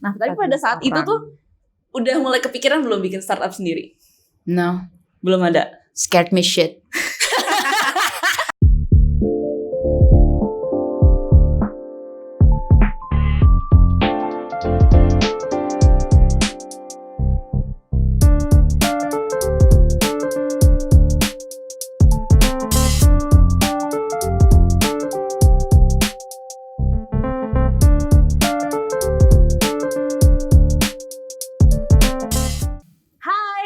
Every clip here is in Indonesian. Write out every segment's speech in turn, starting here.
Nah, tapi pada saat itu tuh udah mulai kepikiran belum bikin startup sendiri? No. Belum ada. Scared me shit.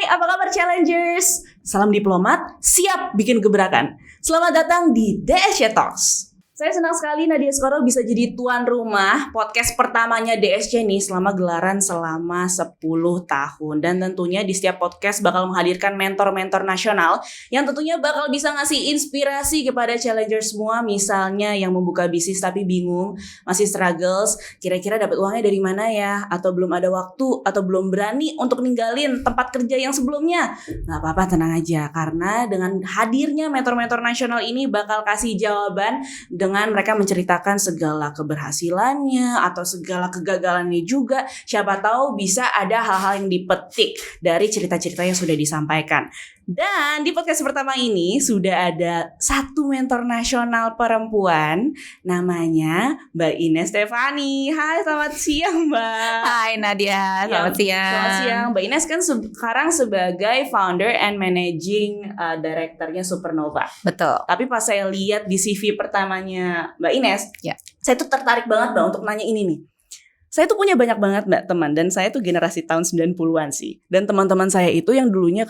Apa kabar Challengers? Salam diplomat, siap bikin gebrakan. Selamat datang di DSC Talks. Saya senang sekali Nadia Skoro bisa jadi tuan rumah podcast pertamanya DSC nih selama gelaran selama 10 tahun. Dan tentunya di setiap podcast bakal menghadirkan mentor-mentor nasional yang tentunya bakal bisa ngasih inspirasi kepada Challengers semua. Misalnya yang membuka bisnis tapi bingung, masih struggles, kira-kira dapat uangnya dari mana ya? Atau belum ada waktu, atau belum berani untuk ninggalin tempat kerja yang sebelumnya. Gak apa-apa, tenang aja. Karena dengan hadirnya mentor-mentor nasional ini bakal kasih jawaban dengan mereka menceritakan segala keberhasilannya atau segala kegagalannya juga. Siapa tahu bisa ada hal-hal yang dipetik dari cerita-cerita yang sudah disampaikan. Dan di podcast pertama ini sudah ada satu mentor nasional perempuan, namanya Mbak Ines Stefani. Hai, selamat siang Mbak. Hai Nadia, selamat siang. Selamat siang. Mbak Ines kan sekarang sebagai founder and managing directornya Supernova. Betul. Tapi pas saya lihat di CV pertamanya Mbak Ines, ya, saya tuh tertarik banget Mbak untuk nanya ini nih. Saya tuh punya banyak banget Mbak teman, dan saya tuh generasi tahun 90-an sih. Dan teman-teman saya itu yang dulunya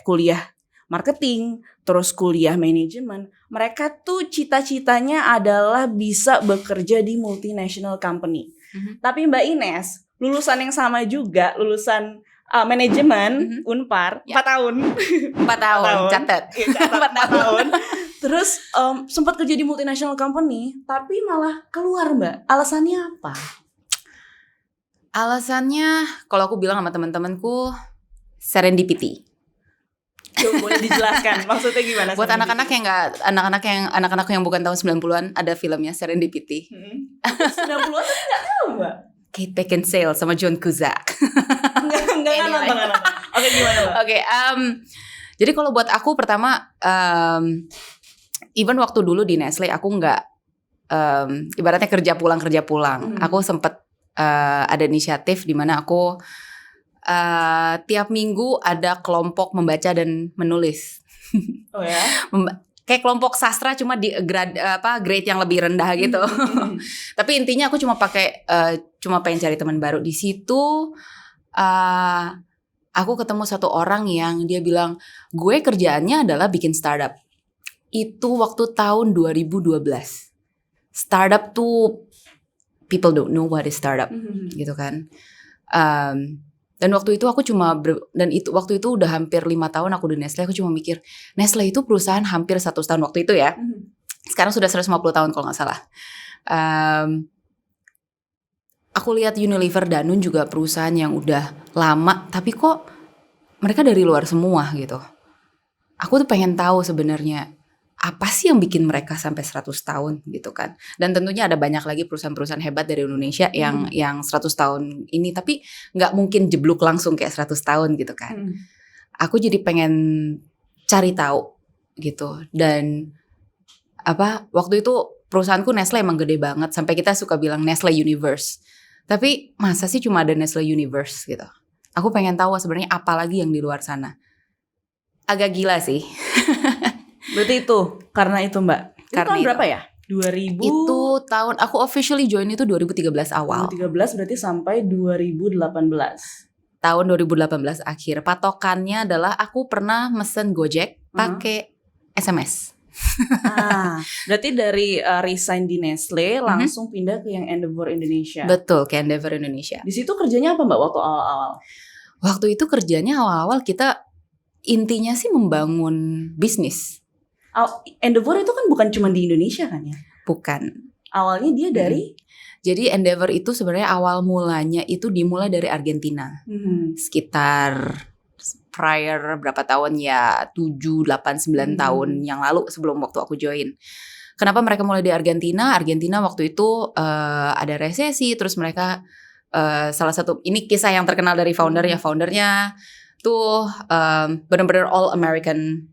kuliah marketing, terus kuliah manajemen, mereka tuh cita-citanya adalah bisa bekerja di multinational company. Tapi Mbak Ines, lulusan yang sama juga, lulusan manajemen Unpar, 4 tahun. 4 tahun, catat. 4 tahun. Terus sempat kerja di multinational company, tapi malah keluar Mbak. Alasannya apa? Alasannya, kalau aku bilang sama teman-temanku, serendipity. Coba boleh dijelaskan, maksudnya gimana? Buat anak-anak yang bukan tahun 90-an, ada filmnya Serendipity. 90-an tapi gak tahu Mbak. Kate Beckinsale sama John Cusack. Enggak nonton. Oke, gimana Mbak? Oke, jadi kalau buat aku pertama, even waktu dulu di Nestle aku nggak, ibaratnya kerja pulang. Aku sempet ada inisiatif di mana aku tiap minggu ada kelompok membaca dan menulis. Oh ya? Kayak kelompok sastra cuma di grade yang lebih rendah gitu. Tapi intinya aku cuma pengen cari teman baru. Di situ aku ketemu satu orang yang dia bilang, gue kerjaannya adalah bikin startup. Itu waktu tahun 2012. Startup tuh people don't know what is startup, gitu kan. Dan waktu itu aku waktu itu udah hampir 5 tahun aku di Nestle. Aku cuma mikir, Nestle itu perusahaan hampir 100 tahun waktu itu ya. Sekarang sudah 150 tahun kalau nggak salah. Aku lihat Unilever, Danone juga perusahaan yang udah lama, tapi kok mereka dari luar semua gitu. Aku tuh pengen tahu sebenarnya apa sih yang bikin mereka sampai 100 tahun gitu kan. Dan tentunya ada banyak lagi perusahaan-perusahaan hebat dari Indonesia yang 100 tahun ini, tapi gak mungkin jeblok langsung kayak 100 tahun gitu kan. Aku jadi pengen cari tahu gitu. Dan waktu itu perusahaanku Nestle emang gede banget, sampai kita suka bilang Nestle Universe. Tapi masa sih cuma ada Nestle Universe gitu. Aku pengen tahu sebenarnya apa lagi yang di luar sana. Agak gila sih. Berarti itu karena itu Mbak. Karena tahun berapa ya? 2000. Itu tahun aku officially join itu 2013 awal. 2013 berarti sampai 2018. Tahun 2018 akhir. Patokannya adalah aku pernah mesen Gojek pakai SMS. Berarti dari resign di Nestle langsung pindah ke yang Endeavor Indonesia. Betul, ke Endeavor Indonesia. Di situ kerjanya apa Mbak waktu awal-awal? Waktu itu kerjanya awal-awal kita intinya sih membangun bisnis. Endeavor itu kan bukan cuma di Indonesia kan ya? Bukan. Awalnya dia dari? Jadi Endeavor itu sebenarnya awal mulanya itu dimulai dari Argentina. Sekitar prior berapa tahun ya, 7, 8, 9 tahun yang lalu sebelum waktu aku join. Kenapa mereka mulai di Argentina? Argentina waktu itu ada resesi, terus mereka salah satu ini kisah yang terkenal dari foundernya tuh benar-benar all American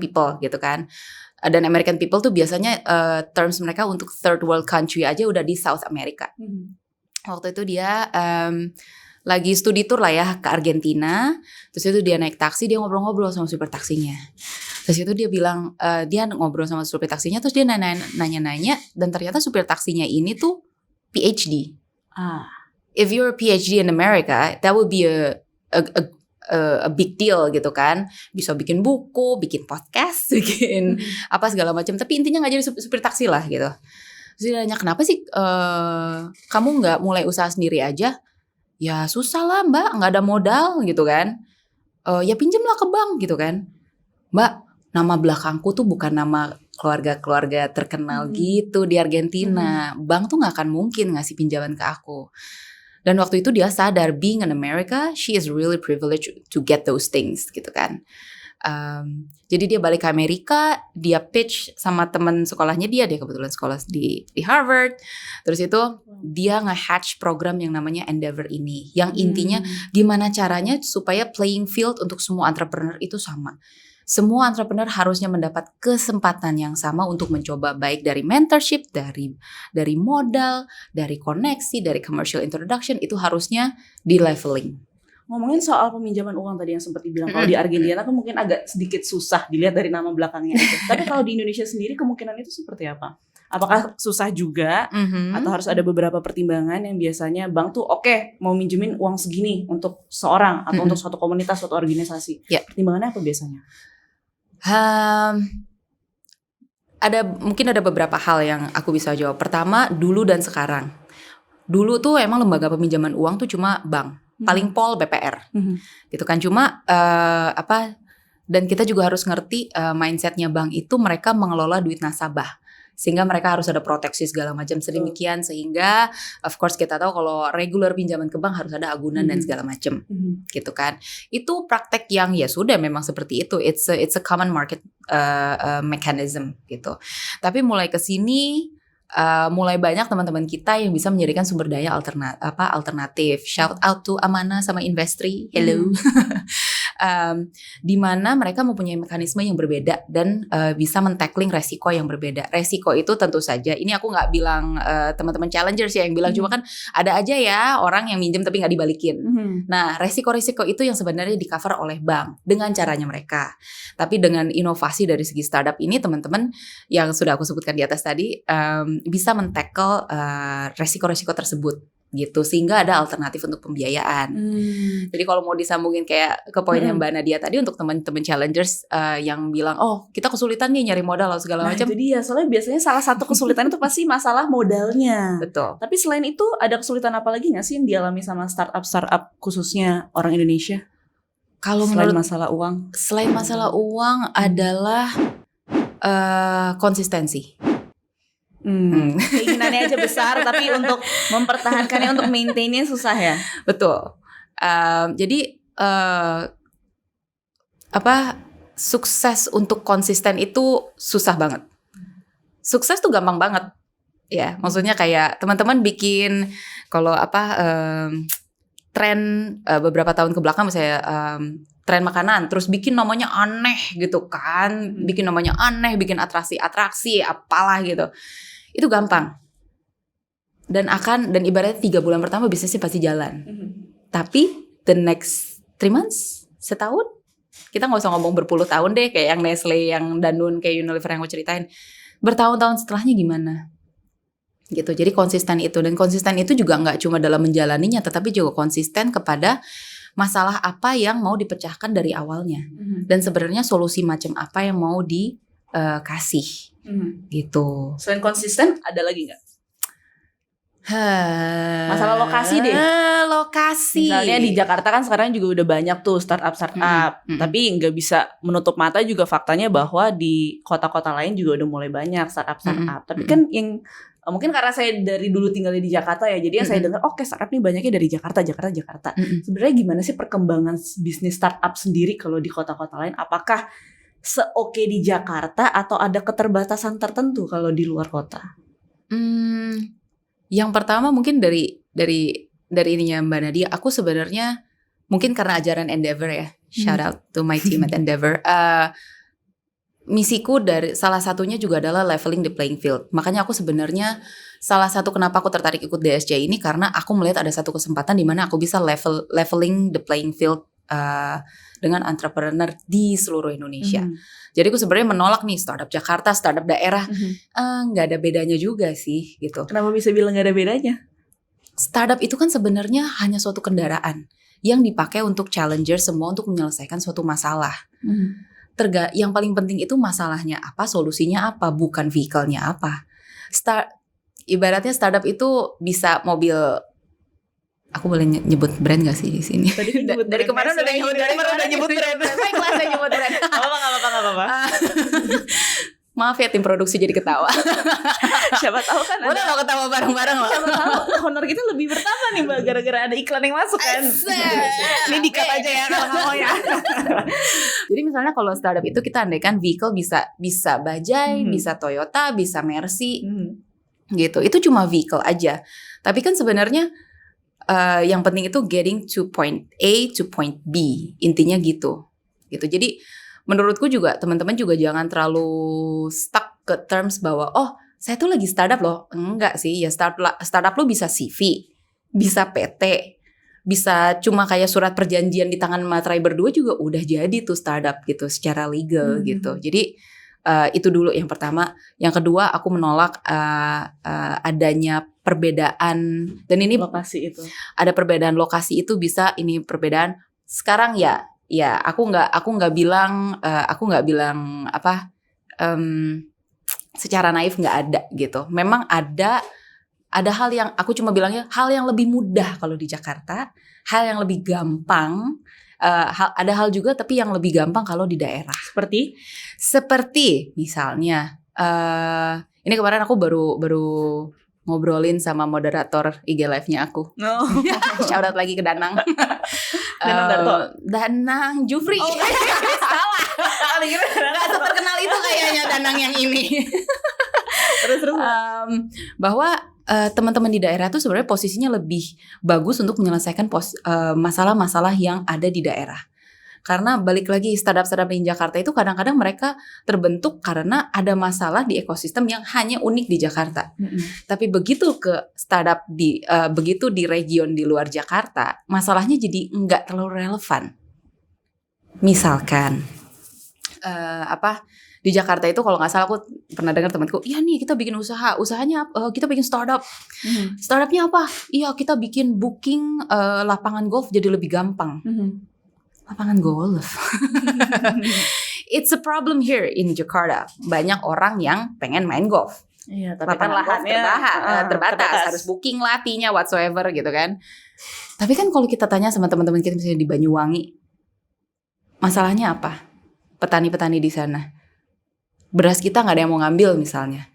people gitu kan. Dan American people tuh biasanya terms mereka untuk third world country aja udah di South America. Waktu itu dia lagi studi tour lah ya ke Argentina. Terus itu dia naik taksi, dia ngobrol-ngobrol sama supir taksinya. Terus itu dia bilang, dia ngobrol sama supir taksinya, terus dia nanya-nanya, dan ternyata supir taksinya ini tuh PhD. If you're a PhD in America, that would be a big deal gitu kan. Bisa bikin buku, bikin podcast, bikin apa segala macam. Tapi intinya nggak jadi supir taksi lah gitu. Terus dia nanya, kenapa sih kamu nggak mulai usaha sendiri aja? Ya susah lah mbak, nggak ada modal gitu kan. Ya pinjemlah ke bank gitu kan. Mbak, nama belakangku tuh bukan nama keluarga-keluarga terkenal gitu di Argentina. Bank tuh nggak akan mungkin ngasih pinjaman ke aku. Dan waktu itu dia sadar, being in America, she is really privileged to get those things gitu kan. Jadi dia balik ke Amerika, dia pitch sama teman sekolahnya dia kebetulan sekolah di Harvard. Terus itu dia nge-hatch program yang namanya Endeavor ini, yang intinya gimana caranya supaya playing field untuk semua entrepreneur itu sama. Semua entrepreneur harusnya mendapat kesempatan yang sama untuk mencoba, baik dari mentorship, dari modal, dari koneksi, dari commercial introduction, itu harusnya di leveling. Ngomongin soal peminjaman uang tadi yang sempat dibilang, kalau di Argentina kan mungkin agak sedikit susah dilihat dari nama belakangnya itu. Tapi kalau di Indonesia sendiri kemungkinan itu seperti apa? Apakah susah juga atau harus ada beberapa pertimbangan yang biasanya bank tuh oke, mau minjemin uang segini untuk seorang atau untuk suatu komunitas, suatu organisasi. Pertimbangannya apa biasanya? Mungkin ada beberapa hal yang aku bisa jawab. Pertama, dulu dan sekarang. Dulu tuh emang lembaga peminjaman uang tuh cuma bank. Paling pol BPR gitu kan. Cuma dan kita juga harus ngerti mindsetnya bank itu, mereka mengelola duit nasabah, sehingga mereka harus ada proteksi segala macam sedemikian sehingga of course kita tahu kalau regular pinjaman ke bank harus ada agunan dan segala macam gitu kan. Itu praktek yang ya sudah memang seperti itu, it's a common market mechanism gitu. Tapi mulai ke sini mulai banyak teman-teman kita yang bisa menyediakan sumber daya alternatif. Shout out to Amana sama Investri, hello. Di mana mereka mempunyai mekanisme yang berbeda dan bisa men-tackling resiko yang berbeda. Resiko itu tentu saja, ini aku nggak bilang teman-teman challengers ya yang bilang, cuma kan ada aja ya orang yang minjem tapi nggak dibalikin. Nah, resiko-resiko itu yang sebenarnya di cover oleh bank dengan caranya mereka. Tapi dengan inovasi dari segi startup ini, teman-teman yang sudah aku sebutkan di atas tadi bisa men-tackle resiko-resiko tersebut gitu, sehingga ada alternatif untuk pembiayaan. Jadi kalau mau disambungin kayak ke poinnya Mbak Nadia tadi, untuk teman-teman challengers yang bilang, oh kita kesulitan nih nyari modal atau segala macam. Itu dia, soalnya biasanya salah satu kesulitan itu pasti masalah modalnya. Betul. Tapi selain itu ada kesulitan apa lagi nggak sih yang dialami sama startup khususnya orang Indonesia? Kalau selain masalah uang? Selain masalah uang adalah konsistensi. Keinginannya aja besar, tapi untuk mempertahankannya, untuk maintainnya susah ya. Betul. Jadi sukses untuk konsisten itu susah banget. Sukses tuh gampang banget, ya. Maksudnya kayak teman-teman bikin kalau tren beberapa tahun ke belakang misalnya tren makanan, terus bikin namanya aneh gitu kan, bikin namanya aneh, bikin atraksi apalah gitu. Itu gampang. Dan ibaratnya 3 bulan pertama bisnisnya pasti jalan. Tapi the next 3 months, setahun, kita gak usah ngomong berpuluh tahun deh, kayak yang Nestle, yang Danone, kayak Unilever yang gue ceritain. Bertahun-tahun setelahnya gimana? Gitu. Jadi konsisten itu. Dan konsisten itu juga gak cuma dalam menjalaninya, tetapi juga konsisten kepada masalah apa yang mau dipecahkan dari awalnya. Dan sebenarnya solusi macam apa yang mau dikasih. Gitu. Selain konsisten ada lagi nggak? Masalah lokasi deh. Lokasi. Misalnya di Jakarta kan sekarang juga udah banyak tuh startup. Tapi nggak bisa menutup mata juga faktanya bahwa di kota-kota lain juga udah mulai banyak startup. Tapi kan yang mungkin karena saya dari dulu tinggalnya di Jakarta ya, jadi yang saya dengar oke, startup nih banyaknya dari Jakarta. Sebenarnya gimana sih perkembangan bisnis startup sendiri kalau di kota-kota lain? Apakah se-oke di Jakarta atau ada keterbatasan tertentu kalau di luar kota? Yang pertama mungkin dari ininya Mbak Nadia, aku sebenarnya mungkin karena ajaran Endeavor ya. Shout out to my team at Endeavor. Misiku dari salah satunya juga adalah leveling the playing field. Makanya aku sebenarnya salah satu kenapa aku tertarik ikut DSJ ini karena aku melihat ada satu kesempatan di mana aku bisa leveling the playing field dengan entrepreneur di seluruh Indonesia. Jadi aku sebenarnya menolak nih startup Jakarta, startup daerah, nggak ada bedanya juga sih gitu. Kenapa bisa bilang nggak ada bedanya? Startup itu kan sebenarnya hanya suatu kendaraan yang dipakai untuk challenger semua untuk menyelesaikan suatu masalah. Yang paling penting itu masalahnya apa, solusinya apa, bukan vehicle-nya apa. Ibaratnya startup itu bisa mobil. Aku boleh nyebut brand gak sih di sini? Tadi dari kemarin udah nyebut brand. Baiklah saya nyebut brand. Gak apa-apa. Maaf ya tim produksi jadi ketawa. Siapa tahu kan udah mau ketawa bareng-bareng loh. Siapa tahu honor kita lebih bertambah nih Mbak gara-gara ada iklan yang masuk kan. Ini di-cut aja ya kalau nggak mau ya. Jadi misalnya kalau startup itu kita andaikan vehicle bisa Bajaj, bisa Toyota, bisa Mercy, gitu. Itu cuma vehicle aja. Tapi kan sebenarnya yang penting itu getting to point A to point B, intinya gitu. Jadi menurutku juga teman-teman juga jangan terlalu stuck ke terms bahwa saya tuh lagi startup loh. Enggak sih, ya startup lo bisa CV, bisa PT, bisa cuma kayak surat perjanjian di tangan materai berdua juga udah jadi tuh startup gitu secara legal gitu. Jadi itu dulu yang pertama. Yang kedua aku menolak adanya perbedaan, dan ini lokasi itu. Ada perbedaan lokasi itu bisa ini perbedaan sekarang ya aku nggak bilang apa secara naif nggak ada gitu. Memang ada hal yang aku cuma bilangnya hal yang lebih mudah kalau di Jakarta, hal yang lebih gampang. Ada hal juga tapi yang lebih gampang kalau di daerah. Seperti misalnya ini kemarin aku baru ngobrolin sama moderator IG live-nya aku. Shout out lagi ke Danang. Danang Jufri. Salah. Gak terkenal itu kayaknya Danang yang ini. Terus bahwa teman-teman di daerah tuh sebenarnya posisinya lebih bagus untuk menyelesaikan masalah-masalah yang ada di daerah. Karena balik lagi startup-startup di Jakarta itu kadang-kadang mereka terbentuk karena ada masalah di ekosistem yang hanya unik di Jakarta. Tapi begitu ke startup begitu di region di luar Jakarta, masalahnya jadi nggak terlalu relevan. Misalkan di Jakarta itu kalau nggak salah aku pernah dengar temanku, iya nih kita bikin usahanya kita bikin startup. Startupnya apa? Iya kita bikin booking lapangan golf jadi lebih gampang. Lapangan golf. It's a problem here in Jakarta. Banyak orang yang pengen main golf. Iya, tapi kan lahannya terbatas. Harus booking latihnya whatsoever gitu kan. Tapi kan kalau kita tanya sama teman-teman kita misalnya di Banyuwangi, masalahnya apa? Petani-petani di sana. Beras kita nggak ada yang mau ngambil misalnya.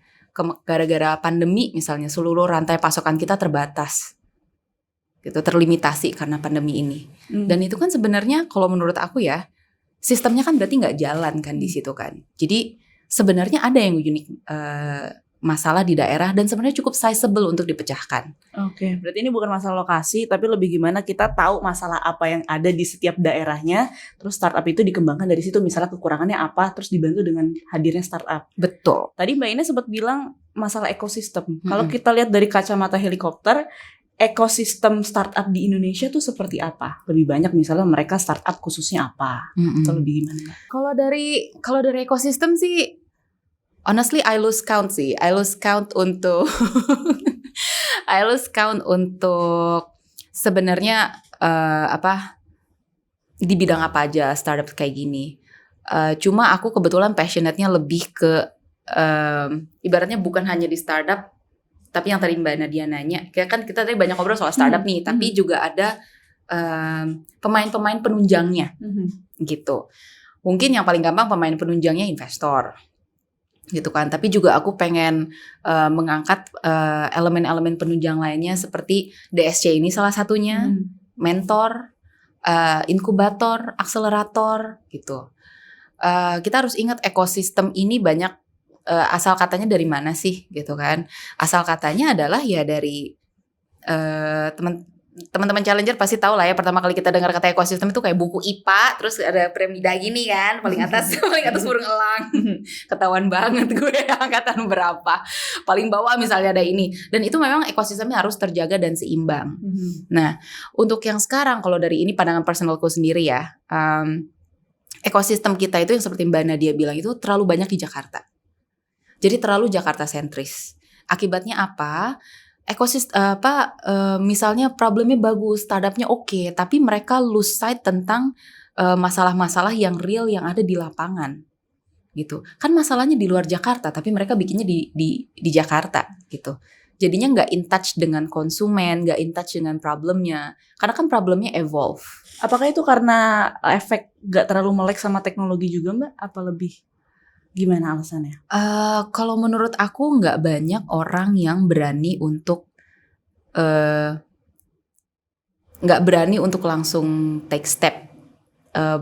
Gara-gara pandemi misalnya seluruh rantai pasokan kita terbatas. Gitu, terlimitasi karena pandemi ini. Dan itu kan sebenarnya kalau menurut aku ya, sistemnya kan berarti nggak jalan kan di situ kan. Jadi sebenarnya ada yang unik masalah di daerah dan sebenarnya cukup sizable untuk dipecahkan. Oke, berarti ini bukan masalah lokasi, tapi lebih gimana kita tahu masalah apa yang ada di setiap daerahnya, terus startup itu dikembangkan dari situ. Misalnya kekurangannya apa, terus dibantu dengan hadirnya startup. Betul. Tadi Mbak Ina sempat bilang masalah ekosistem. Kalau kita lihat dari kacamata helikopter, ekosistem startup di Indonesia tuh seperti apa? Lebih banyak misalnya mereka startup khususnya apa? Atau lebih gimana? Kalau dari ekosistem sih, honestly I lose count sih. I lose count untuk sebenarnya di bidang apa aja startup kayak gini. Cuma aku kebetulan passionate-nya lebih ke ibaratnya bukan hanya di startup. Tapi yang tadi Mbak Nadia nanya, kan kita tadi banyak ngobrol soal startup nih, tapi juga ada pemain-pemain penunjangnya, gitu. Mungkin yang paling gampang pemain penunjangnya investor, gitu kan. Tapi juga aku pengen mengangkat elemen-elemen penunjang lainnya seperti DSC ini salah satunya, mentor, inkubator, akselerator, gitu. Kita harus ingat ekosistem ini banyak asal katanya dari mana sih gitu kan. Asal katanya adalah ya dari teman-teman challenger pasti tahu lah ya, pertama kali kita dengar kata ekosistem itu kayak buku IPA terus ada piramida gini kan, paling atas burung elang. Ketahuan banget gue angkatan berapa. Paling bawah misalnya ada ini, dan itu memang ekosistemnya harus terjaga dan seimbang. Nah, untuk yang sekarang kalau dari ini pandangan personalku sendiri ya, ekosistem kita itu yang seperti Mbak Nadia bilang itu terlalu banyak di Jakarta. Jadi terlalu Jakarta sentris. Akibatnya apa? Misalnya problemnya bagus, startupnya oke, tapi mereka lose sight tentang masalah-masalah yang real yang ada di lapangan, gitu. Kan masalahnya di luar Jakarta, tapi mereka bikinnya di Jakarta, gitu. Jadinya nggak in touch dengan konsumen, nggak in touch dengan problemnya, karena kan problemnya evolve. Apakah itu karena efek nggak terlalu melek sama teknologi juga Mbak? Apa lebih gimana alasannya? Kalau menurut aku nggak banyak orang yang berani untuk langsung take step,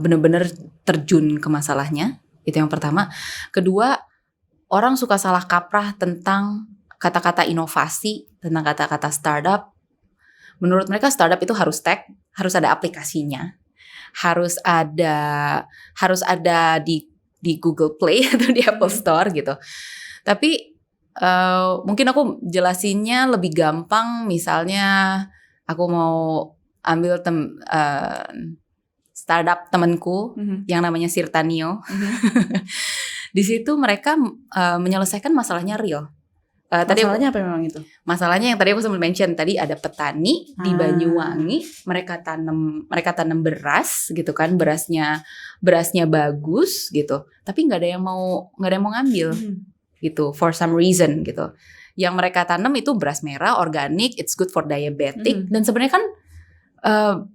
bener-bener terjun ke masalahnya. Itu yang pertama. Kedua, orang suka salah kaprah tentang kata-kata inovasi, tentang kata-kata startup. Menurut mereka startup itu harus tech, harus ada aplikasinya, harus ada di Google Play atau di Apple Store gitu. Tapi mungkin aku jelasinnya lebih gampang. Misalnya aku mau ambil startup temanku yang namanya Sirtanio. Di situ mereka menyelesaikan masalahnya real. Masalahnya apa memang itu? Masalahnya yang tadi aku sempat mention tadi, ada petani di Banyuwangi, mereka tanam beras gitu kan, berasnya bagus gitu, tapi nggak ada yang mau ngambil gitu for some reason gitu. Yang mereka tanam itu beras merah organik, it's good for diabetic, dan sebenarnya kan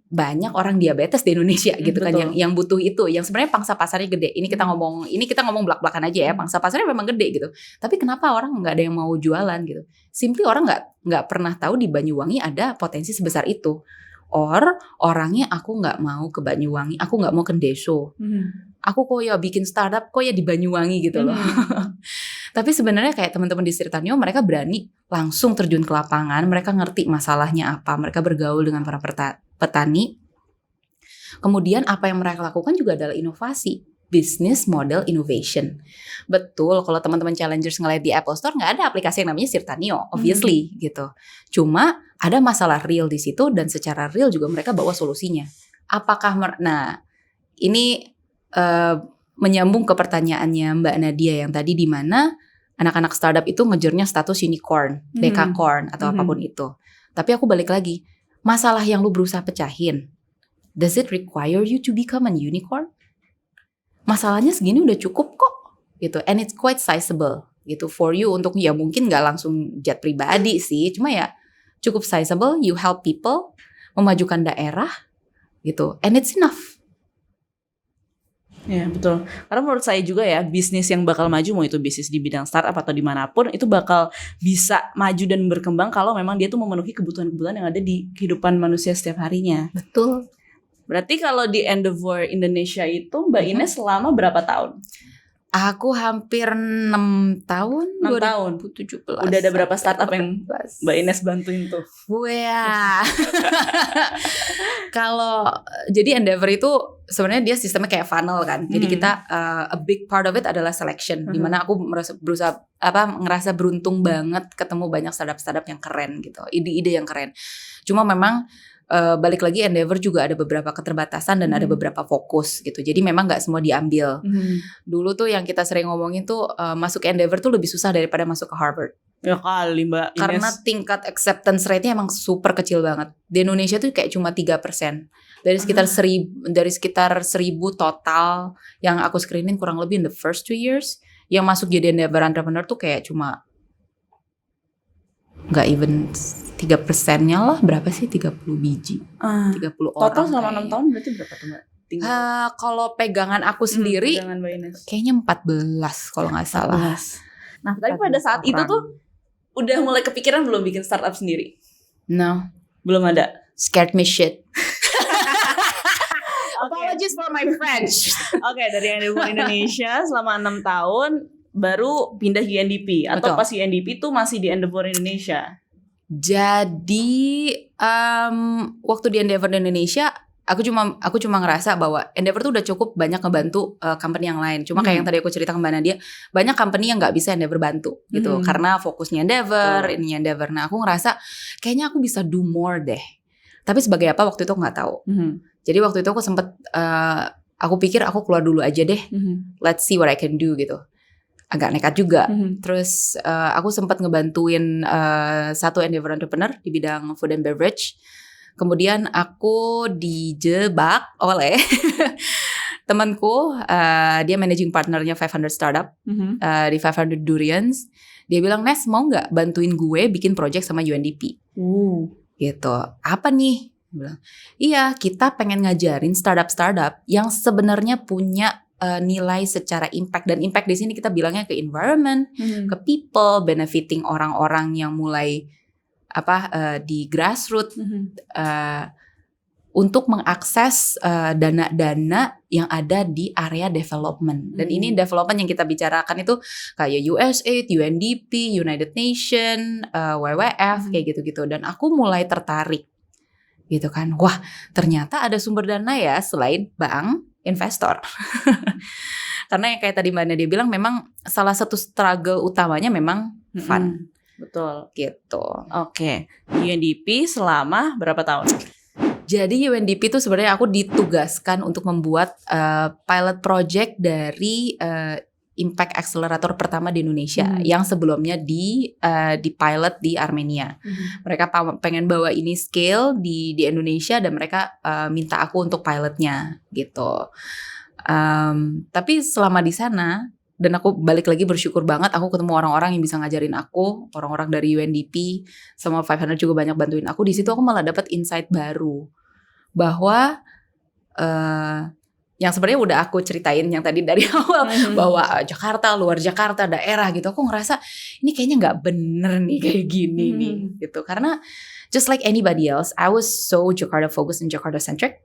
banyak orang diabetes di Indonesia gitu kan, yang butuh itu, yang sebenarnya pangsa pasarnya gede. Ini kita ngomong belak-belakan aja ya, pangsa pasarnya memang gede gitu. Tapi kenapa orang nggak ada yang mau jualan gitu? Simply orang nggak pernah tahu di Banyuwangi ada potensi sebesar itu. Orangnya aku nggak mau ke Banyuwangi, aku nggak mau ke Deso. Aku kok ya bikin startup kok ya di Banyuwangi gitu loh. Tapi sebenarnya kayak teman-teman di Sirtanio, mereka berani langsung terjun ke lapangan, mereka ngerti masalahnya apa, mereka bergaul dengan para petani. Kemudian apa yang mereka lakukan juga adalah inovasi, business model innovation. Betul, kalau teman-teman challengers ngeliat di Apple Store nggak ada aplikasi yang namanya Sirtanio, obviously gitu. Cuma ada masalah real di situ, dan secara real juga mereka bawa solusinya. Ini menyambung ke pertanyaannya Mbak Nadia yang tadi, di mana anak-anak startup itu ngejarnya status unicorn, decacorn atau apapun itu. Tapi aku balik lagi, masalah yang lu berusaha pecahin, does it require you to become an unicorn? Masalahnya segini udah cukup kok gitu, and it's quite sizable gitu for you untuk, ya mungkin nggak langsung jet pribadi sih, cuma ya cukup sizable, you help people, memajukan daerah gitu, and it's enough. Ya betul, karena menurut saya juga ya, bisnis yang bakal maju, mau itu bisnis di bidang startup atau dimanapun, itu bakal bisa maju dan berkembang kalau memang dia tuh memenuhi kebutuhan-kebutuhan yang ada di kehidupan manusia setiap harinya. Betul. Berarti kalau di Endeavor Indonesia itu Mbak Ines selama berapa tahun? Aku hampir 6 tahun. 6 tahun. 2017. Udah ada berapa startup yang Mbak Ines bantuin tuh? Wah. Kalau jadi Endeavor itu sebenarnya dia sistemnya kayak funnel kan. Jadi kita a big part of it adalah selection, di mana aku ngerasa beruntung banget ketemu banyak startup yang keren gitu. Ide-ide yang keren. Cuma memang balik lagi Endeavor juga ada beberapa keterbatasan dan ada beberapa fokus gitu. Jadi memang nggak semua diambil. Dulu tuh yang kita sering ngomongin tuh masuk Endeavor tuh lebih susah daripada masuk ke Harvard. Ya kali Mbak Ines. Karena tingkat acceptance rate-nya emang super kecil banget. Di Indonesia tuh kayak cuma 3%. Dari sekitar 1.000 total yang aku screening, kurang lebih in the first 2 years, yang masuk jadi Endeavor entrepreneur tuh kayak cuma nggak even 3%-nya lah. Berapa sih? 30 biji. 30 orang. Total selama 6 tahun berarti berapa tuh Mbak? Kalau pegangan aku sendiri kayaknya 14 kalau nggak salah. Nah tapi pada saat itu tuh udah mulai kepikiran belum bikin startup sendiri? No. Belum ada? Scared me shit. Apologies for my French. Oke, dari Endeavor Indonesia selama 6 tahun baru pindah UNDP atau Betul. pas UNDP tuh masih di Endeavor Indonesia? Jadi waktu di Endeavor Indonesia, aku cuma ngerasa bahwa Endeavor tuh udah cukup banyak ngebantu company yang lain. Cuma kayak yang tadi aku cerita ke Mbak Nadia, banyak company yang nggak bisa Endeavor bantu gitu, karena fokusnya Endeavor, ininya Endeavor. Nah aku ngerasa kayaknya aku bisa do more deh. Tapi sebagai apa waktu itu aku nggak tahu. Jadi waktu itu aku sempet aku pikir aku keluar dulu aja deh, let's see what I can do gitu. Agak nekat juga. Terus aku sempat ngebantuin satu Endeavor entrepreneur di bidang food and beverage. Kemudian aku dijebak oleh temanku, dia managing partnernya 500 Startup di 500 Durians. Dia bilang, Nes mau nggak bantuin gue bikin project sama UNDP? Gitu. Apa nih? Dia bilang, iya kita pengen ngajarin startup yang sebenarnya punya nilai secara impact, dan impact di sini kita bilangnya ke environment, ke people, benefiting orang-orang yang mulai di grassroots untuk mengakses dana-dana yang ada di area development. Dan ini development yang kita bicarakan itu kayak USAID, UNDP, United Nation, WWF kayak gitu-gitu. Dan aku mulai tertarik gitu kan. Wah, ternyata ada sumber dana ya selain bank, investor. Karena yang kayak tadi Mbak Nadia bilang, memang salah satu struggle utamanya memang fund. Betul. Gitu. Oke. UNDP selama berapa tahun? Jadi UNDP itu sebenarnya aku ditugaskan untuk membuat pilot project dari Impact Accelerator pertama di Indonesia yang sebelumnya di pilot di Armenia. Mereka pengen bawa ini scale di Indonesia dan mereka minta aku untuk pilotnya gitu. Tapi selama di sana, dan aku balik lagi bersyukur banget aku ketemu orang-orang yang bisa ngajarin aku, orang-orang dari UNDP sama 500 juga banyak bantuin aku. Di situ aku malah dapat insight baru bahwa yang sebenarnya udah aku ceritain yang tadi dari awal, bahwa Jakarta, luar Jakarta, daerah gitu, aku ngerasa ini kayaknya nggak bener nih kayak gini nih gitu. Karena just like anybody else, I was so Jakarta focused and Jakarta centric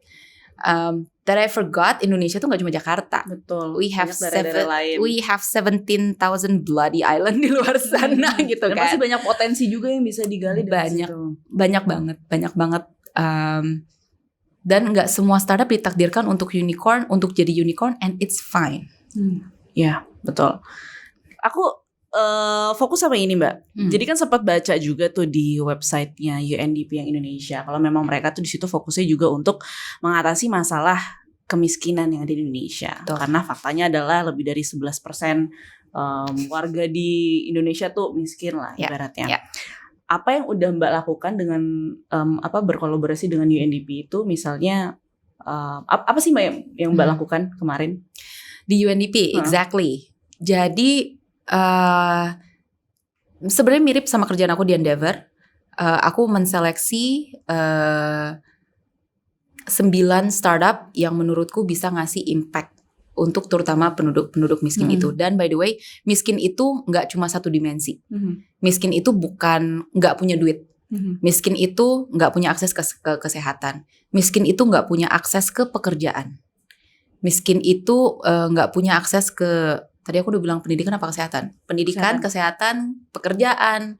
that I forgot Indonesia tuh nggak cuma Jakarta. Betul. We have 17,000 bloody island di luar sana gitu. Dan kan. Masih banyak potensi juga yang bisa digali dari situ. Banyak banget. Dan nggak semua startup ditakdirkan untuk jadi unicorn, and it's fine. Ya, betul. Aku fokus sama ini Mbak. Jadi kan sempat baca juga tuh di websitenya UNDP yang Indonesia, kalau memang mereka tuh di situ fokusnya juga untuk mengatasi masalah kemiskinan yang ada di Indonesia. Karena faktanya adalah lebih dari 11% warga di Indonesia tuh miskin lah ibaratnya. Apa yang udah Mbak lakukan dengan berkolaborasi dengan UNDP itu, misalnya apa sih Mbak yang Mbak lakukan kemarin di UNDP? Exactly. Jadi sebenarnya mirip sama kerjaan aku di Endeavor. Aku menseleksi 9 startup yang menurutku bisa ngasih impact untuk terutama penduduk miskin itu. Dan by the way, miskin itu nggak cuma satu dimensi. Miskin itu bukan nggak punya duit. Miskin itu nggak punya akses ke kesehatan. Miskin itu nggak punya akses ke pekerjaan. Miskin itu nggak punya akses ke, tadi aku udah bilang pendidikan apa kesehatan? Pendidikan, kesehatan, pekerjaan,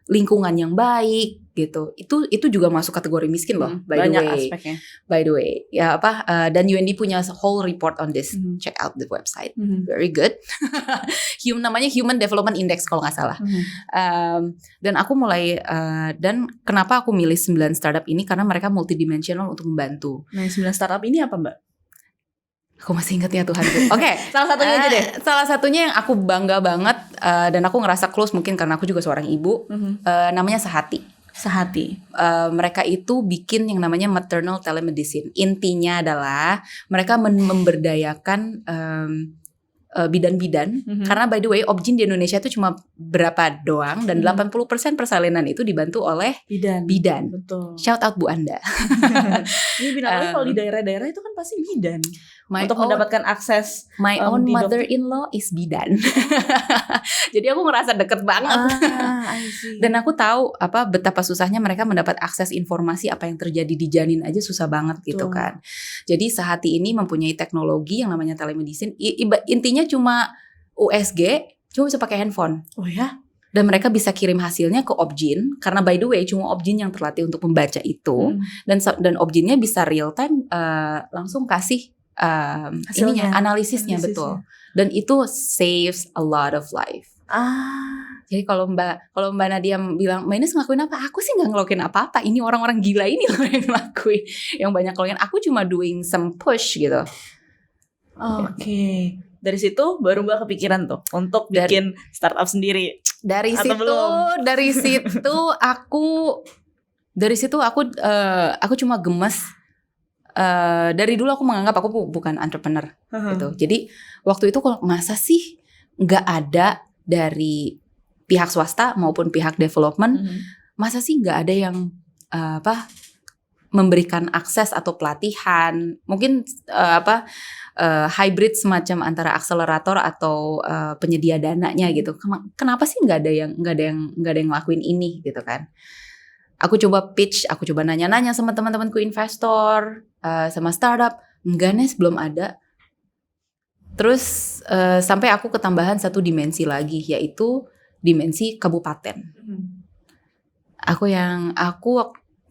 lingkungan yang baik gitu. Itu juga masuk kategori miskin loh. Banyak aspeknya. By the way, dan UND punya whole report on this. Check out the website. Very good. Namanya Human Development Index kalau nggak salah. Dan aku mulai dan kenapa aku milih 9 startup ini, karena mereka multidimensional untuk membantu. Nah, 9 startup ini apa Mbak? Aku masih inget ya Tuhanku. Oke, salah satunya aja deh. Salah satunya yang aku bangga banget dan aku ngerasa close, mungkin karena aku juga seorang ibu, namanya Sehati. Mereka itu bikin yang namanya maternal telemedicine. Intinya adalah mereka memberdayakan bidan-bidan, karena by the way obgyn di Indonesia itu cuma berapa doang, dan 80% persalinan itu dibantu oleh bidan. Betul. Shout out Bu Anda. Ini bidan kalau di daerah-daerah itu kan pasti bidan. Untuk mendapatkan akses. My own mother-in-law is bidan. Jadi aku ngerasa deket banget. I see. Dan aku tahu betapa susahnya mereka mendapat akses informasi apa yang terjadi di janin aja susah banget gitu kan. Jadi Sehati ini mempunyai teknologi yang namanya telemedicine. Intinya cuma USG cuma bisa pakai handphone. Oh ya? Dan mereka bisa kirim hasilnya ke Objin, karena by the way cuma Objin yang terlatih untuk membaca itu. Dan Objinnya bisa real time langsung kasih ininya, analisisnya betul. Dan itu saves a lot of life. Jadi kalau Mbak Nadia bilang, Mbak Ines ngelakuin apa? Aku sih nggak ngelakuin apa-apa. Ini orang-orang gila ini loh yang ngelakuin, yang banyak ngelakuin. Aku cuma doing some push gitu. Oke. Dari situ baru Mbak kepikiran tuh untuk bikin startup sendiri. Dari situ aku cuma gemes. Dari dulu aku menganggap aku bukan entrepreneur gitu. Jadi waktu itu kalau masa sih nggak ada dari pihak swasta maupun pihak development, masa sih nggak ada yang memberikan akses atau pelatihan, mungkin hybrid semacam antara akselerator atau penyedia dananya gitu. Kenapa sih nggak ada yang ngelakuin ini gitu kan? Aku coba pitch, aku coba nanya-nanya sama teman-temanku investor, sama startup, enggak Nes, belum ada. Terus sampai aku ketambahan satu dimensi lagi, yaitu dimensi kabupaten.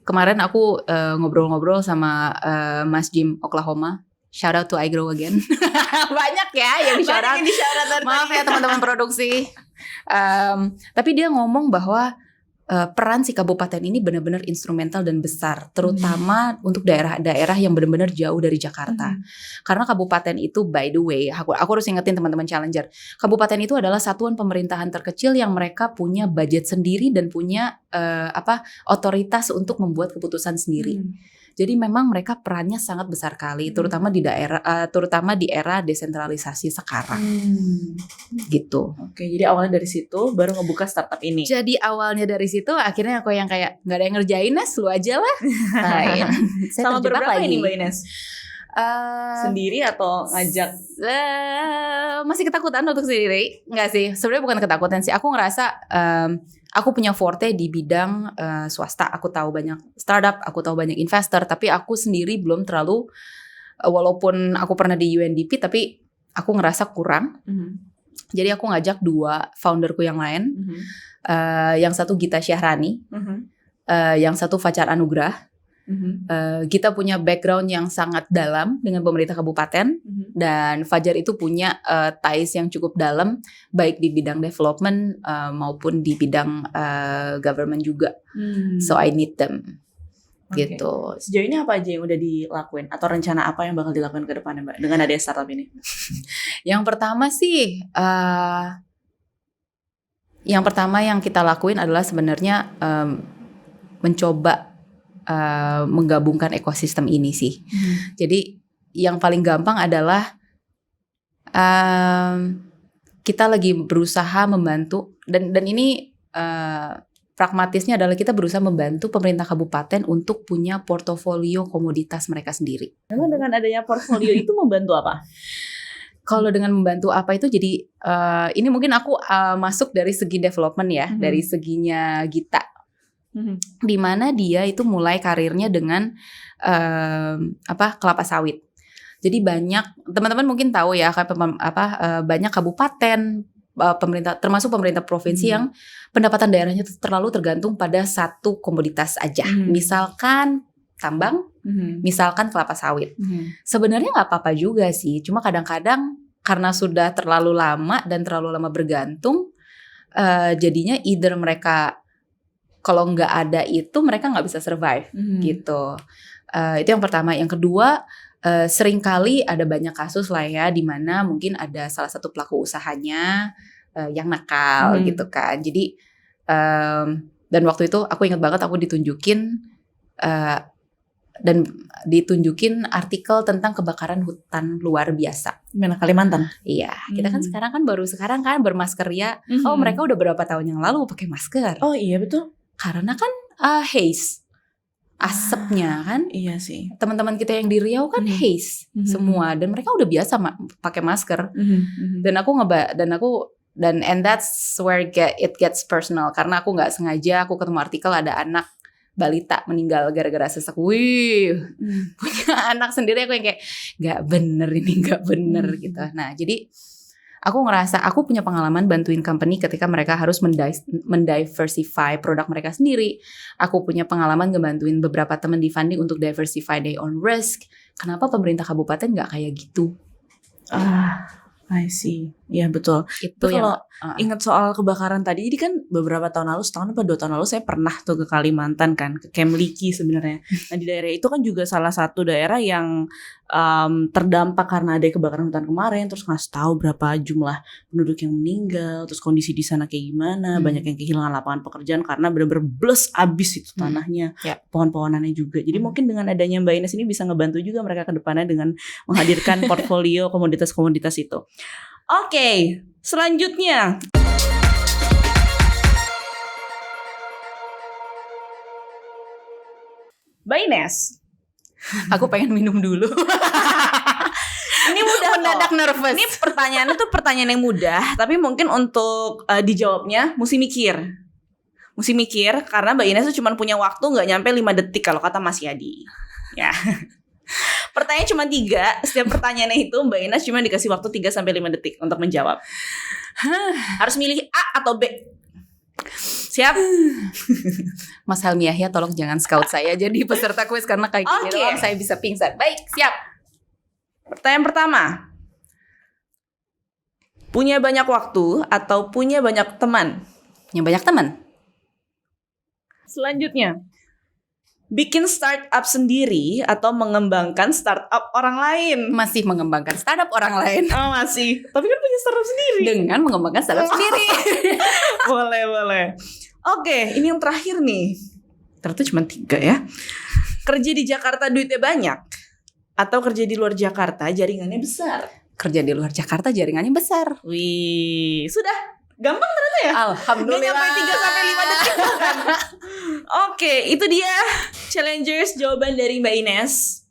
Kemarin aku ngobrol-ngobrol sama Mas Jim Oklahoma. Shout out to I Grow Again. Banyak ya yang di shout out. Maaf ya teman-teman produksi. Tapi dia ngomong bahwa peran si kabupaten ini benar-benar instrumental dan besar, terutama untuk daerah-daerah yang benar-benar jauh dari Jakarta. Karena kabupaten itu, by the way, aku harus ingetin teman-teman challenger, kabupaten itu adalah satuan pemerintahan terkecil yang mereka punya budget sendiri dan punya otoritas untuk membuat keputusan sendiri. Jadi memang mereka perannya sangat besar kali, terutama di era desentralisasi sekarang. Gitu. Oke, jadi awalnya dari situ baru ngebuka startup ini. Jadi awalnya dari situ, akhirnya aku yang kayak nggak ada yang ngerjain, Nes, lu aja lah. Sama berapa ini Mbak Ines? Sendiri atau ngajak? Masih ketakutan untuk sendiri. Enggak sih, sebenarnya bukan ketakutan sih. Aku ngerasa aku punya forte di bidang swasta. Aku tahu banyak startup, aku tahu banyak investor, tapi aku sendiri belum terlalu, walaupun aku pernah di UNDP, tapi aku ngerasa kurang. Jadi aku ngajak 2 founderku yang lain. Yang satu Gita Syahrani, yang satu Fajar Anugrah. Kita punya background yang sangat dalam dengan pemerintah kabupaten, dan Fajar itu punya ties yang cukup dalam baik di bidang development maupun di bidang government juga. So I need them. Gitu. Sejauh ini apa aja yang udah dilakuin atau rencana apa yang bakal dilakukan ke depannya Mbak dengan ada startup ini? Yang pertama sih yang kita lakuin adalah sebenarnya mencoba menggabungkan ekosistem ini sih. Jadi yang paling gampang adalah kita lagi berusaha membantu, dan ini pragmatisnya adalah kita berusaha membantu pemerintah kabupaten untuk punya portofolio komoditas mereka sendiri. Memang dengan adanya portfolio itu membantu apa? Kalau dengan membantu apa itu, jadi ini mungkin aku masuk dari segi development ya, dari seginya Gita. Di mana dia itu mulai karirnya dengan kelapa sawit. Jadi banyak teman-teman mungkin tahu ya, banyak kabupaten, pemerintah, termasuk pemerintah provinsi yang pendapatan daerahnya terlalu tergantung pada satu komoditas aja. Misalkan tambang, misalkan kelapa sawit. Sebenarnya nggak apa-apa juga sih, cuma kadang-kadang karena sudah terlalu lama dan terlalu lama bergantung, jadinya either mereka, kalau nggak ada itu mereka nggak bisa survive gitu. Itu yang pertama. Yang kedua, seringkali ada banyak kasus lah ya, di mana mungkin ada salah satu pelaku usahanya yang nakal gitu kan. Jadi dan waktu itu aku ingat banget aku ditunjukin artikel tentang kebakaran hutan luar biasa. Gimana, Kalimantan? Iya, kita kan sekarang kan bermasker ya. Oh, mereka udah berapa tahun yang lalu pakai masker. Oh iya betul. Karena kan haze, asapnya kan. Iya sih. Teman-teman kita yang di Riau kan haze semua, dan mereka udah biasa pakai masker. And that's where it gets personal, karena aku nggak sengaja aku ketemu artikel ada anak balita meninggal gara-gara sesak. Punya anak sendiri, aku yang kayak nggak bener gitu. Nah, jadi Aku ngerasa aku punya pengalaman bantuin company ketika mereka harus mendiversify produk mereka sendiri. Aku punya pengalaman ngebantuin beberapa teman di funding untuk diversify their own risk. Kenapa pemerintah kabupaten nggak kayak gitu? I see. Iya betul. Itu Kalau yang ingat soal kebakaran tadi, ini kan beberapa tahun lalu, setahun apa 2 tahun lalu saya pernah tuh ke Kalimantan kan, ke Camp Liki sebenarnya. Nah di daerah itu kan juga salah satu daerah yang terdampak karena ada kebakaran hutan kemarin, terus ngasih tahu berapa jumlah penduduk yang meninggal, terus kondisi di sana kayak gimana, banyak yang kehilangan lapangan pekerjaan karena benar-benar bles abis itu tanahnya, pohon-pohonannya juga. Jadi mungkin dengan adanya Mbak Ines ini bisa ngebantu juga mereka ke depannya dengan menghadirkan portfolio komoditas-komoditas itu. Oke, selanjutnya. Mbak Ines. aku pengen minum dulu. Ini mudah mendadak nervous. Ini pertanyaannya tuh pertanyaan yang mudah, tapi mungkin untuk dijawabnya mesti mikir. Mesti mikir karena Mbak Ines tuh cuma punya waktu nggak nyampe 5 detik kalau kata Mas Yadi. Ya. Pertanyaan cuma 3. Setiap pertanyaannya itu Mbak Ines cuma dikasih waktu 3-5 detik untuk menjawab. Harus milih A atau B. Siap? Mas Helmi Yahya tolong jangan scout saya jadi peserta kuis karena kayak gini doang saya bisa pingsan. Baik, siap. Pertanyaan pertama. Punya banyak waktu atau punya banyak teman? Punya banyak teman. Selanjutnya. Bikin startup sendiri atau mengembangkan startup orang lain? Masih mengembangkan startup orang lain. Oh masih. Tapi kan punya startup sendiri. Dengan mengembangkan startup sendiri. Boleh. Oke, ini yang terakhir nih. Ternyata cuma 3 ya. Kerja di Jakarta duitnya banyak atau kerja di luar Jakarta jaringannya besar? Kerja di luar Jakarta jaringannya besar. Wih, sudah. Gampang ternyata ya? Alhamdulillah. Gak nyampe 3-5 detik kan? Oke, itu dia challengers jawaban dari Mbak Ines.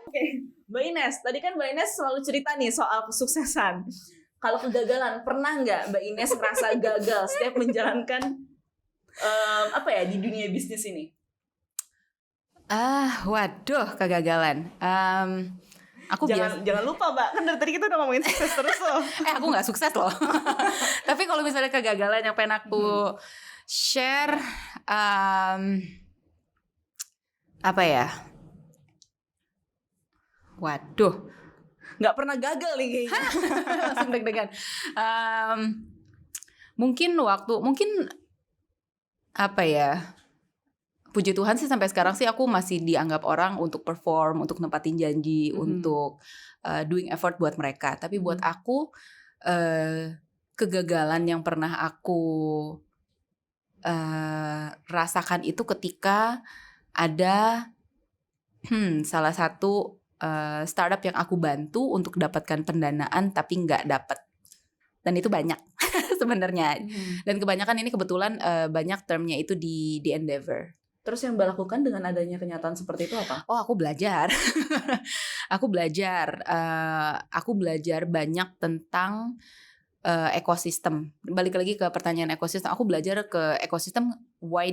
Oke, Mbak Ines, tadi kan Mbak Ines selalu cerita nih soal kesuksesan. Kalau kegagalan, pernah nggak Mbak Ines merasa gagal setiap menjalankan di dunia bisnis ini? Waduh, kegagalan. Jangan lupa Mbak, kan dari tadi kita udah ngomongin sukses terus loh. Aku nggak sukses loh. Tapi kalau misalnya kegagalan yang pengen aku share, apa ya? Waduh, nggak pernah gagal nih kayaknya. Langsung deg-degan. Mungkin apa ya? Puji Tuhan sih sampai sekarang sih aku masih dianggap orang untuk perform, untuk nempatin janji, untuk doing effort buat mereka. Tapi buat aku kegagalan yang pernah aku rasakan itu ketika ada salah satu startup yang aku bantu untuk dapatkan pendanaan tapi nggak dapat. Dan itu banyak sebenarnya. Dan kebanyakan ini kebetulan banyak termnya itu di Endeavor. Terus yang Mbak lakukan dengan adanya kenyataan seperti itu apa? Oh, aku belajar. Aku belajar banyak tentang ekosistem. Balik lagi ke pertanyaan ekosistem. Aku belajar ke ekosistem why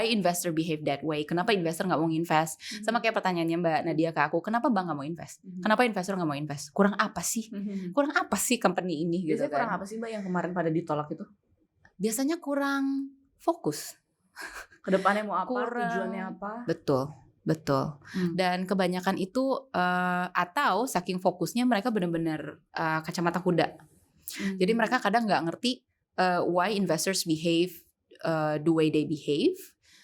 investor behave that way. Kenapa investor nggak mau invest? Sama kayak pertanyaannya Mbak Nadia ke aku. Kenapa Bang nggak mau invest? Kenapa investor nggak mau invest? Kurang apa sih? Kurang apa sih company ini? Biasanya gitu kan? Kurang apa sih Mbak yang kemarin pada ditolak itu? Biasanya kurang fokus. Kedepannya mau apa? Tujuannya apa? Betul. Dan kebanyakan itu atau saking fokusnya mereka benar-benar kacamata kuda. Jadi mereka kadang nggak ngerti why investors behave the way they behave,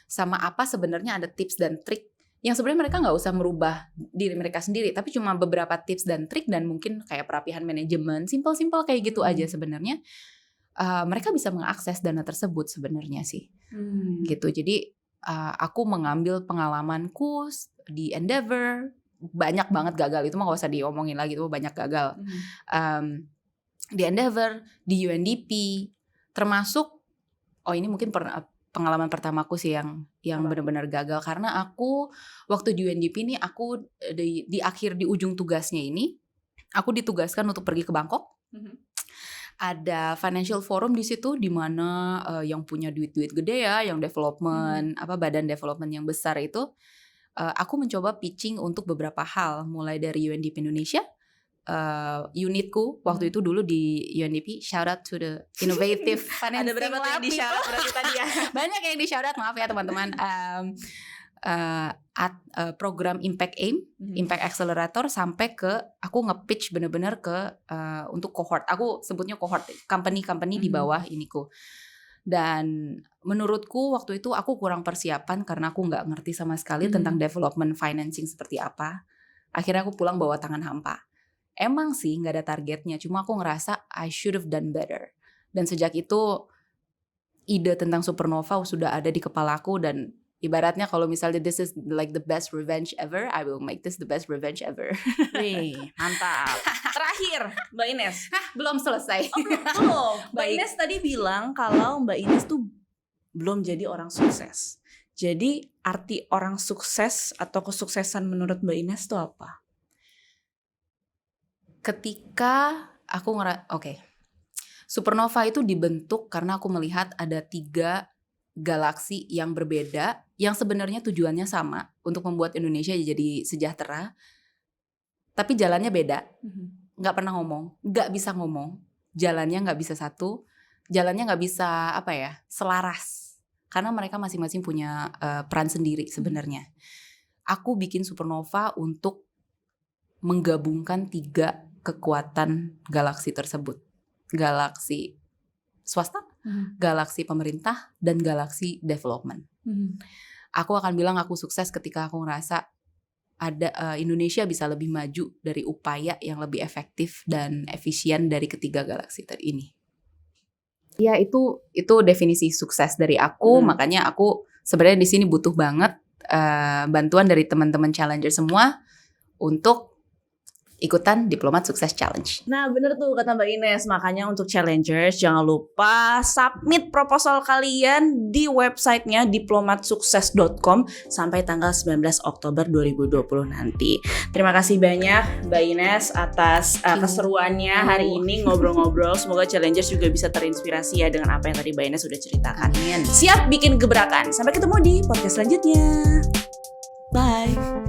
sama apa sebenarnya ada tips dan trik yang sebenarnya mereka nggak usah merubah diri mereka sendiri, tapi cuma beberapa tips dan trik dan mungkin kayak perapihan manajemen, simple kayak gitu aja sebenarnya. Mereka bisa mengakses dana tersebut sebenarnya sih, gitu. Jadi aku mengambil pengalamanku di Endeavor, banyak banget gagal, itu mah gak usah diomongin lagi, itu banyak gagal. Di Endeavor, di UNDP, termasuk ini mungkin pengalaman pertamaku sih yang benar-benar gagal, karena aku waktu di UNDP ini aku di ujung tugasnya ini aku ditugaskan untuk pergi ke Bangkok. Ada financial forum di situ di mana yang punya duit gede ya, yang development badan development yang besar itu aku mencoba pitching untuk beberapa hal, mulai dari UNDP Indonesia, unitku waktu itu dulu di UNDP. Shout out to the innovative financing. Ada berapa tuh yang di shout out berarti tadi ya? Banyak yang di shout out, maaf ya teman-teman. Program Impact Aim, Impact Accelerator, sampai ke aku nge-pitch bener-bener ke untuk cohort. Aku sebutnya cohort, company di bawah iniku. Dan menurutku waktu itu aku kurang persiapan karena aku nggak ngerti sama sekali tentang development financing seperti apa. Akhirnya aku pulang bawa tangan hampa. Emang sih nggak ada targetnya, cuma aku ngerasa I should have done better. Dan sejak itu ide tentang Supernova sudah ada di kepalaku, dan ibaratnya kalau misalnya this is like the best revenge ever, I will make this the best revenge ever. Wih, mantap. Terakhir, Mbak Ines. Belum selesai. Belum. Mbak Baik. Ines tadi bilang kalau Mbak Ines tuh belum jadi orang sukses. Jadi arti orang sukses atau kesuksesan menurut Mbak Ines tuh apa? Ketika aku Supernova itu dibentuk karena aku melihat ada 3 galaksi yang berbeda yang sebenarnya tujuannya sama, untuk membuat Indonesia jadi sejahtera, tapi jalannya beda. Nggak pernah ngomong, nggak bisa ngomong, jalannya nggak bisa satu, jalannya nggak bisa selaras, karena mereka masing-masing punya peran sendiri sebenarnya. Aku bikin Supernova untuk menggabungkan 3 kekuatan galaksi tersebut, galaksi swasta, galaksi pemerintah, dan galaksi development. Aku akan bilang aku sukses ketika aku ngerasa ada Indonesia bisa lebih maju dari upaya yang lebih efektif dan efisien dari ketiga galaksi ini. Ya itu definisi sukses dari aku. Makanya aku sebenarnya di sini butuh banget bantuan dari teman-teman challenger semua untuk ikutan Diplomat Sukses Challenge. Nah bener tuh kata Mbak Ines, makanya untuk challengers jangan lupa submit proposal kalian di websitenya diplomatsukses.com sampai tanggal 19 Oktober 2020 nanti. Terima kasih banyak Mbak Ines atas keseruannya hari ini ngobrol-ngobrol. Semoga challengers juga bisa terinspirasi ya dengan apa yang tadi Mbak Ines sudah ceritakan. Amin. Siap bikin gebrakan. Sampai ketemu di podcast selanjutnya. Bye.